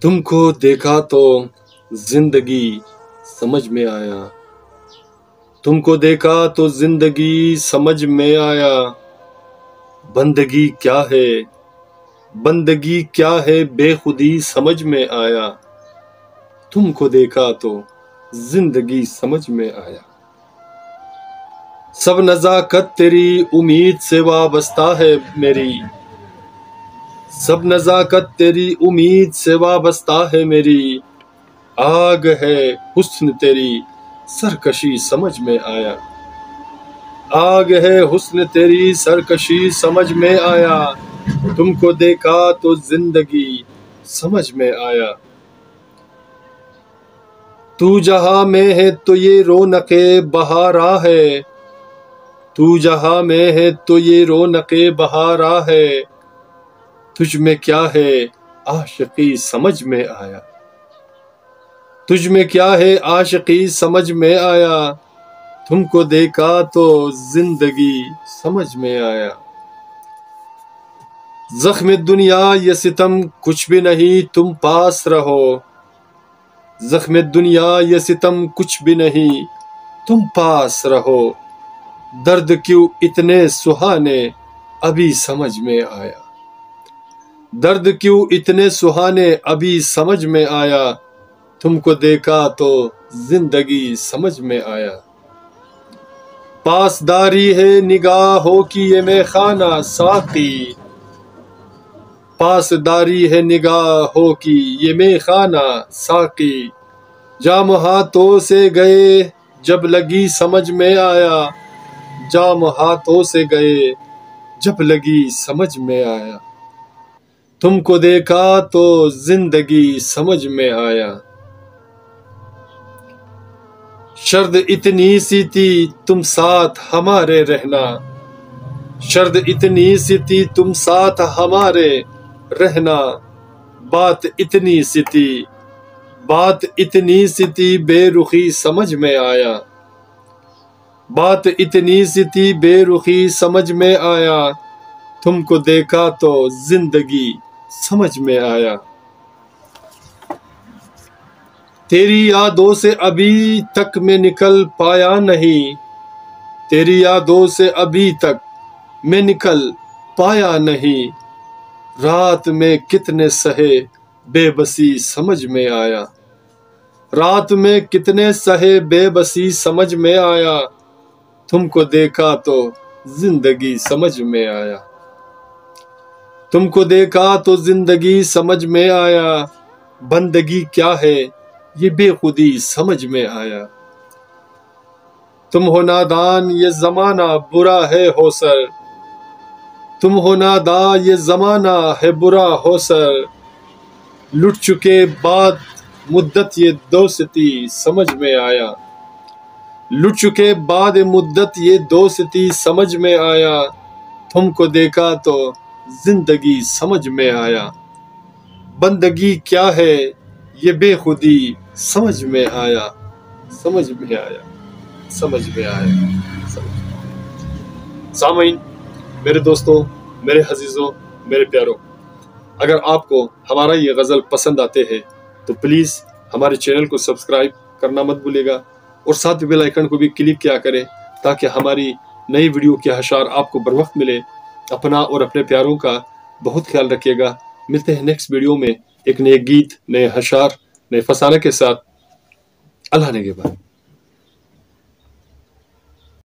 تم کو دیکھا تو زندگی سمجھ میں آیا، تم کو دیکھا تو زندگی سمجھ میں آیا، بندگی کیا ہے، بندگی کیا ہے بے خودی سمجھ میں آیا، تم کو دیکھا تو زندگی سمجھ میں آیا۔ سب نزاکت تیری امید سے وابستہ ہے میری، سب نزاکت تیری امید سے وابستہ ہے میری، آگ ہے حسن تیری سرکشی سمجھ میں آیا، آگ ہے حسن تیری سرکشی سمجھ میں آیا، تم کو دیکھا تو زندگی سمجھ میں آیا۔ تو جہاں میں ہے تو یہ رونق بہارا ہے، تو جہاں میں ہے تو یہ رونق بہارا ہے، تجھ میں کیا ہے عاشقی سمجھ میں آیا، تجھ میں کیا ہے عاشقی سمجھ میں آیا، تم کو دیکھا تو زندگی سمجھ میں آیا۔ زخم دنیا یہ ستم کچھ بھی نہیں تم پاس رہو، زخم دنیا یہ ستم کچھ بھی نہیں تم پاس رہو، درد کیوں اتنے سہانے ابھی سمجھ میں آیا، درد کیوں اتنے سہانے ابھی سمجھ میں آیا، تم کو دیکھا تو زندگی سمجھ میں آیا۔ پاسداری ہے نگاہوں کی یہ میں خانہ ساقی، پاسداری ہے نگاہوں کی یہ میں خانہ ساقی، جام ہاتھوں سے گئے جب لگی سمجھ میں آیا، جام ہاتھوں سے گئے جب لگی سمجھ میں آیا، تم کو دیکھا تو زندگی سمجھ میں آیا۔ شرط اتنی سی تھی تم ساتھ ہمارے رہنا، شرط اتنی سی تھی تم ساتھ ہمارے رہنا، بات اتنی سی تھی، بات اتنی سی تھی بے رخی سمجھ میں آیا، بات اتنی سی تھی بے رخی سمجھ میں آیا، تم کو دیکھا تو زندگی سمجھ میں آیا۔ تیری یادوں سے ابھی تک میں نکل پایا نہیں، تیری یادوں سے ابھی تک میں نکل پایا نہیں، رات میں کتنے سہے بے بسی سمجھ میں آیا، رات میں کتنے سہے بے بسی سمجھ میں آیا، تم کو دیکھا تو زندگی سمجھ میں آیا، تم کو دیکھا تو زندگی سمجھ میں آیا، بندگی کیا ہے یہ بے خودی سمجھ میں آیا، تم ہو نادان یہ زمانہ برا ہے ہو سر، تم ہو نادان یہ زمانہ ہے برا ہو سر، لٹ چکے بعد مدت یہ دوستی سمجھ میں آیا، لٹ چکے بعد مدت یہ دوستی سمجھ میں آیا، تم کو دیکھا تو زندگی سمجھ میں آیا، بندگی کیا ہے یہ بے خودی سمجھ میں آیا، سمجھ میں آیا، سمجھ میں آیا۔ سامعین، میرے دوستوں، میرے عزیزوں، میرے پیاروں، اگر آپ کو ہمارا یہ غزل پسند آتے ہیں تو پلیز ہمارے چینل کو سبسکرائب کرنا مت بھولے گا، اور ساتھ بیل آئیکن کو بھی کلک کیا کریں تاکہ ہماری نئی ویڈیو کے اشعار آپ کو بر وقت ملے۔ اپنا اور اپنے پیاروں کا بہت خیال رکھیے گا۔ ملتے ہیں نیکسٹ ویڈیو میں ایک نئے گیت، نئے اشعار، نئے فسانہ کے ساتھ۔ اللہ نے کے بعد۔